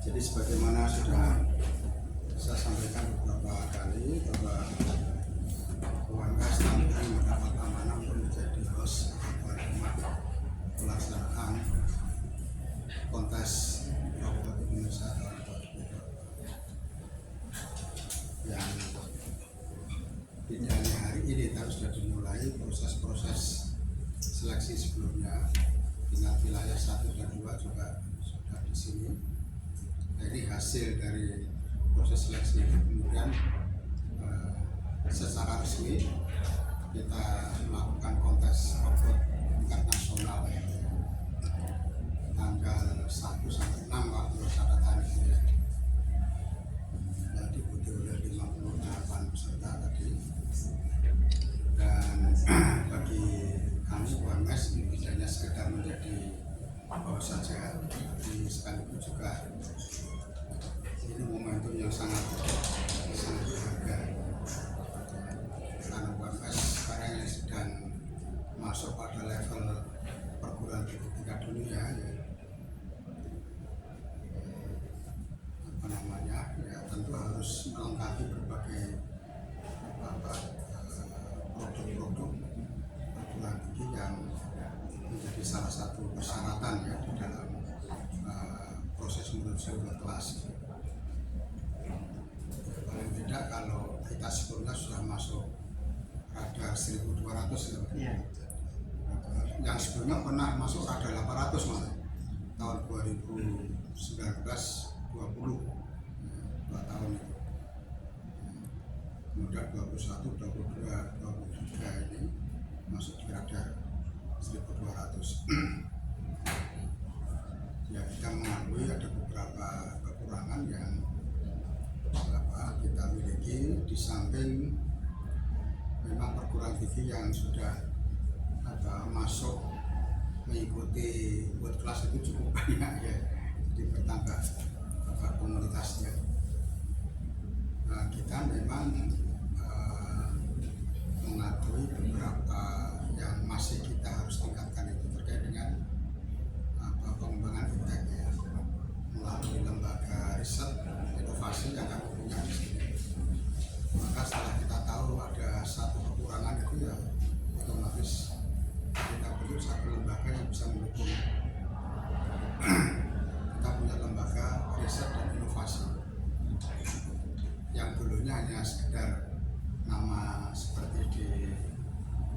Jadi sebagaimana sudah saya sampaikan beberapa kali bahwa UMS kami mendapat amanah untuk menjadi host pelaksanaan kontes robot Indonesia tahun 2020 yang tidak hanya hari ini tapi sudah dimulai proses-proses seleksi sebelumnya. Tinggal wilayah 1 dan 2 juga sudah di sini. Nah, ini hasil dari proses seleksi. Kemudian secara resmi kita melakukan kontes robot tingkat nasional tanggal 1 sampai 6 waktu catatan itu ya. Jadi diikuti oleh 58 peserta tadi. Dan bagi kami UMS ini tidak hanya sekedar menjadi host saja, tapi sekaligus juga ini momentum yang sangat berharga karena UMS sekarang yang sedang masuk pada level perguruan tinggi tingkat dunia ya. Ya tentu harus melengkapi berbagai produk-produk perguruan tinggi yang menjadi salah satu persyaratan ya di dalam proses menuju ke kelas. Paling tidak kalau kita sebelumnya sudah masuk radar 1.200 ya. Yang sebelumnya pernah masuk radar 800 malah tahun 2019 20 2 tahun itu. Kemudian 21, 22, 23 ini masuk di radar 1.200. Ya kita mengakui ada beberapa kekurangan yang kita miliki di samping memang perguruan tinggi yang sudah masuk mengikuti buat kelas itu cukup banyak ya, jadi bertambah komunitasnya. Nah, kita memang mengakui beberapa yang masih kita harus tingkatkan itu terkait dengan pengembangan fintech ya, melalui lembaga riset inovasi yang kami punya di sini. Maka setelah kita tahu ada satu kekurangan itu ya otomatis kita perlu satu lembaga yang bisa mendukung. Kita punya lembaga riset dan inovasi yang dulunya hanya sekedar nama seperti di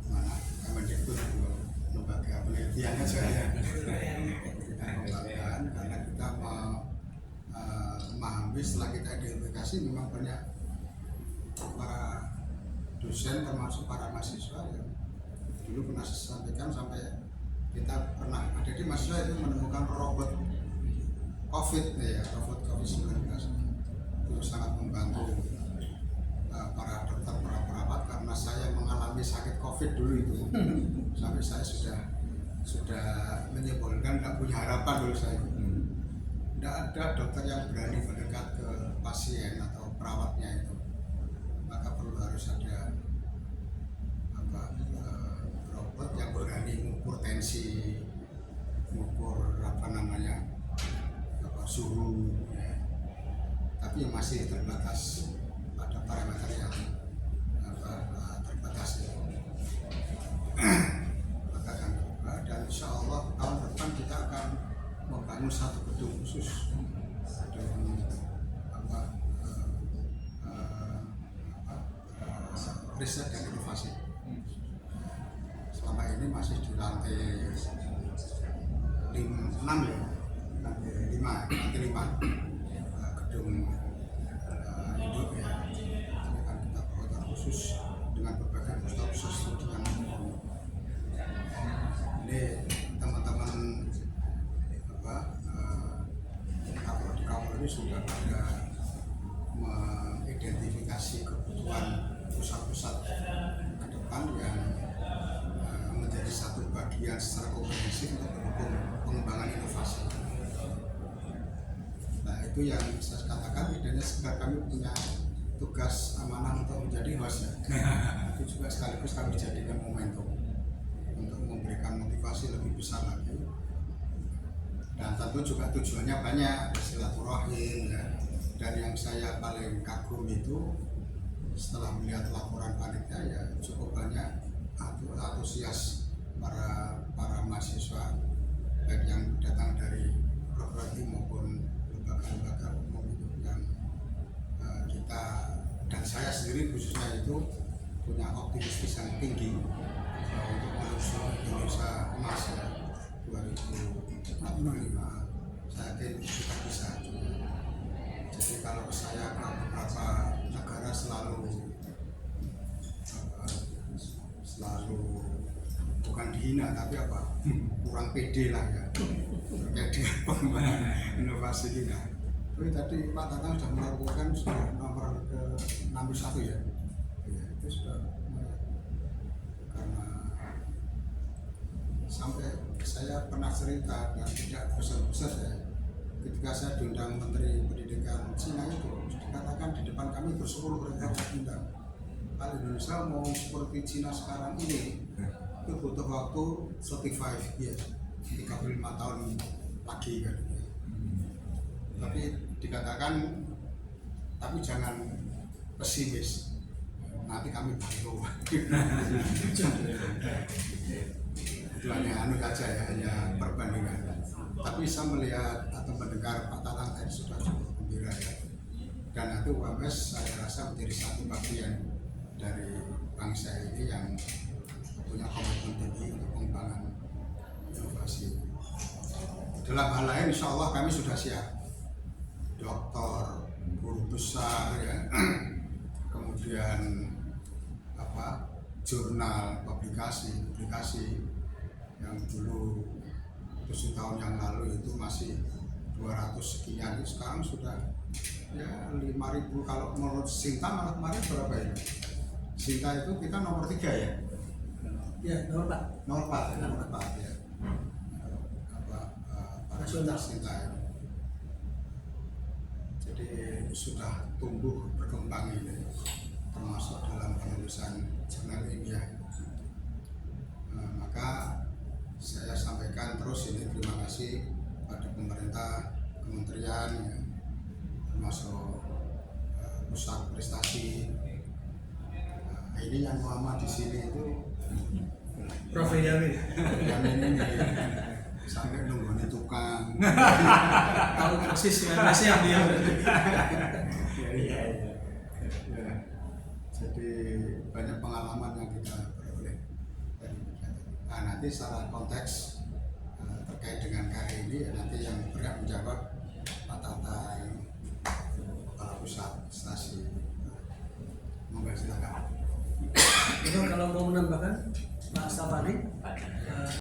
mana Kemendikbud itu lembaga penelitian saja. Kita kembangkan karena kita memahami setelah kita identifikasi memang banyak para dosen termasuk para mahasiswa yang dulu pernah saya sampaikan sampai kita pernah ada di mahasiswa itu menemukan robot COVID ya, robot COVID-19 itu sangat membantu para dokter, para perawat karena saya mengalami sakit COVID dulu itu sampai saya sudah menyimpulkan tidak punya harapan dulu saya. Tidak ada dokter yang berani mendekat ke pasien atau perawatnya itu, maka perlu harus ada robot yang berani mengukur tensi, mengukur suhu ya. Tapi masih terbatas pada parameter yang terbatas ya. Maka kami buka dan insya Allah tahun depan kita akan membangun satu gedung khusus gedung riset dan inovasi. Selama ini masih di lantai 6 ya, lantai 5 gedung induk ya. Ini akan kita buat khusus dengan berbagai khusus studi yang ini teman-teman kapal ini sudah pada mengidentifikasi kebutuhan pusat-pusat ke depan yang menjadi satu bagian secara komprehensif untuk mendukung pengembangan inovasi. Nah itu yang saya katakan, idenya sekedar kami punya tugas amanah untuk menjadi host ya. Itu juga sekaligus kami jadikan momentum untuk memberikan motivasi lebih besar lagi dan tentu juga tujuannya banyak, silaturahim ya. Dan yang saya paling kagum itu setelah melihat laporan panitia ya cukup banyak antusias para mahasiswa baik yang datang dari program maupun lembaga-lembaga umum itu yang kita dan saya sendiri khususnya itu punya optimistis yang tinggi untuk menuju Indonesia emas ya 2045. Saya yakin kita bisa. Jadi kalau saya ke beberapa negara selalu bukan dihina tapi kurang pede lah ya terkait dengan pengembangan inovasi kita. Tapi tadi Pak Tatang sudah melakukan nomor ke 61 ya. Ya itu sudah karena sampai saya pernah cerita dan tidak besar-besar ya, ketika saya diundang Menteri Pendidikan Cina itu dikatakan di depan kami bersepuluh mereka diundang. Kalau Indonesia mau seperti Cina sekarang ini itu butuh waktu 35 years, 35 tahun lagi kan. Tapi dikatakan, tapi jangan pesimis, nanti kami bantu. Itu hanya saja ya, hanya perbandingan. Tapi saya melihat atau mendengar Pak Tatang tadi sudah cukup gembira ya. Dan itu UMS saya rasa menjadi satu bagian dari bangsa ini yang punya komitmen tinggi untuk pengembangan inovasi. Dalam hal lain insya Allah kami sudah siap. Doktor, guru besar ya, kemudian jurnal, publikasi yang dulu 7 tahun yang lalu itu masih 200 sekian, sekarang sudah ya 5.000. Kalau menurut Sinta malah kemarin berapa ini? Sinta itu kita nomor 3 ya? Ya, nomor 4 ya. Nasional Sinta ini. Jadi sudah tumbuh berkembang ini, termasuk dalam penulisan jurnal ilmiah. Maka saya sampaikan terus ini terima kasih pada pemerintah, kementerian, ya, termasuk pusat prestasi. Ini yang lama di sini itu Prof. Yamin ini sampai nunggu tukang. tahu persis yang dia. Jadi banyak pengalaman yang kita peroleh dari kegiatan. Nah, nanti secara konteks terkait dengan KRI ini nanti yang berhak menjawab Pak Tatang, Kepala Pusat Stasi. Monggo silakan. Kalau mau menambahkan Pak Stafani.